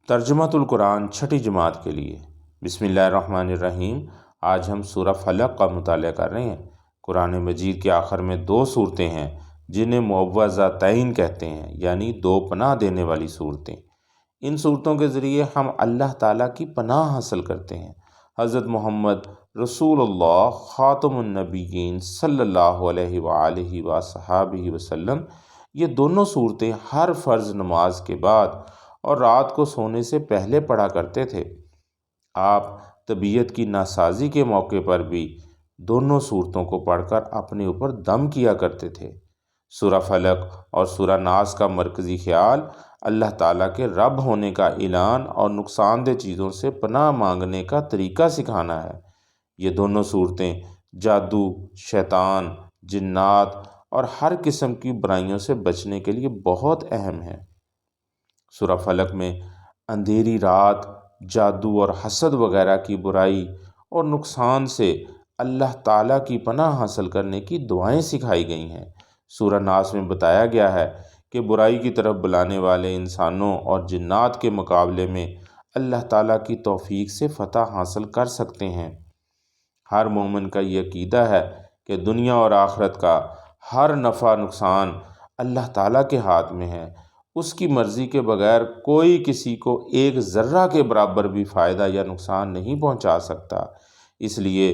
ترجمۃ القرآن چھٹی جماعت کے لیے۔ بسم اللہ الرحمن الرحیم۔ آج ہم سورہ فلق کا مطالعہ کر رہے ہیں۔ قرآن مجید کے آخر میں 2 صورتیں ہیں جنہیں معوذتین کہتے ہیں، یعنی 2 پناہ دینے والی صورتیں۔ ان صورتوں کے ذریعے ہم اللہ تعالیٰ کی پناہ حاصل کرتے ہیں۔ حضرت محمد رسول اللہ خاتم النبیین صلی اللہ علیہ وآلہ وصحبہ وسلم یہ دونوں صورتیں ہر فرض نماز کے بعد اور رات کو سونے سے پہلے پڑھا کرتے تھے۔ آپ طبیعت کی ناسازی کے موقع پر بھی دونوں صورتوں کو پڑھ کر اپنے اوپر دم کیا کرتے تھے۔ سورہ فلق اور سورہ ناس کا مرکزی خیال اللہ تعالیٰ کے رب ہونے کا اعلان اور نقصان دہ چیزوں سے پناہ مانگنے کا طریقہ سکھانا ہے۔ یہ دونوں صورتیں جادو، شیطان، جنات اور ہر قسم کی برائیوں سے بچنے کے لیے بہت اہم ہیں۔ سورہ فلق میں اندھیری رات، جادو اور حسد وغیرہ کی برائی اور نقصان سے اللہ تعالیٰ کی پناہ حاصل کرنے کی دعائیں سکھائی گئی ہیں۔ سورہ ناس میں بتایا گیا ہے کہ برائی کی طرف بلانے والے انسانوں اور جنات کے مقابلے میں اللہ تعالیٰ کی توفیق سے فتح حاصل کر سکتے ہیں۔ ہر مومن کا یہ عقیدہ ہے کہ دنیا اور آخرت کا ہر نفع نقصان اللہ تعالیٰ کے ہاتھ میں ہے۔ اس کی مرضی کے بغیر کوئی کسی کو ایک ذرہ کے برابر بھی فائدہ یا نقصان نہیں پہنچا سکتا۔ اس لیے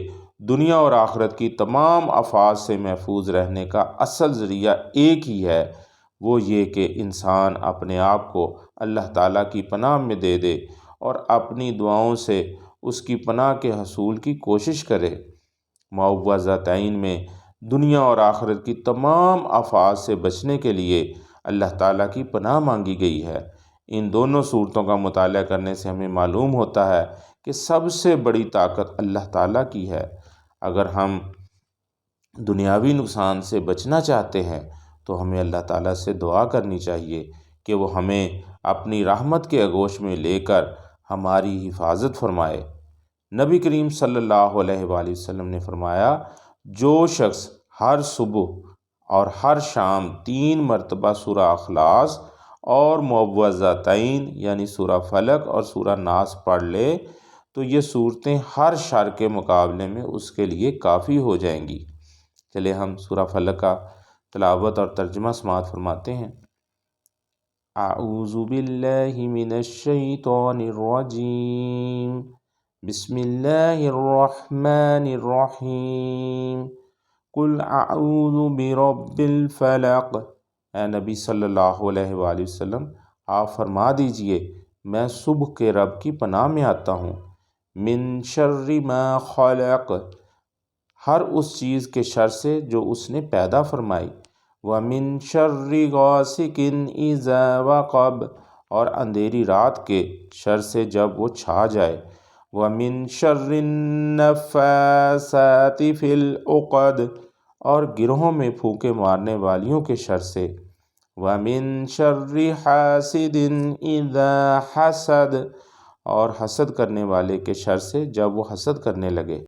دنیا اور آخرت کی تمام آفات سے محفوظ رہنے کا اصل ذریعہ ایک ہی ہے، وہ یہ کہ انسان اپنے آپ کو اللہ تعالیٰ کی پناہ میں دے دے اور اپنی دعاؤں سے اس کی پناہ کے حصول کی کوشش کرے۔ معوذتین میں دنیا اور آخرت کی تمام آفات سے بچنے کے لیے اللہ تعالیٰ کی پناہ مانگی گئی ہے۔ ان دونوں صورتوں کا مطالعہ کرنے سے ہمیں معلوم ہوتا ہے کہ سب سے بڑی طاقت اللہ تعالیٰ کی ہے۔ اگر ہم دنیاوی نقصان سے بچنا چاہتے ہیں تو ہمیں اللہ تعالیٰ سے دعا کرنی چاہیے کہ وہ ہمیں اپنی رحمت کے آغوش میں لے کر ہماری حفاظت فرمائے۔ نبی کریم صلی اللہ علیہ وآلہ وسلم نے فرمایا، جو شخص ہر صبح اور ہر شام 3 مرتبہ سورہ اخلاص اور معوذتین یعنی سورہ فلق اور سورہ ناس پڑھ لے تو یہ صورتیں ہر شر کے مقابلے میں اس کے لیے کافی ہو جائیں گی۔ چلے ہم سورہ فلق کا تلاوت اور ترجمہ سماعت فرماتے ہیں۔ اعوذ باللہ من الشیطان الرجیم، بسم اللہ الرحمن الرحیم، قل اعوذ برب الفلق۔ اے نبی صلی اللہ علیہ وآلہ وسلم، آپ فرما دیجئے میں صبح کے رب کی پناہ میں آتا ہوں۔ من شر ما خلق، ہر اس چیز کے شر سے جو اس نے پیدا فرمائی۔ ومن شر غاسق اذا وقب، اور اندھیری رات کے شر سے جب وہ چھا جائے۔ ومن شر النفاثات فی العقد، اور گرہوں میں پھونکے مارنے والیوں کے شر سے۔ ومن شر حاسد اذا حسد، اور حسد کرنے والے کے شر سے جب وہ حسد کرنے لگے۔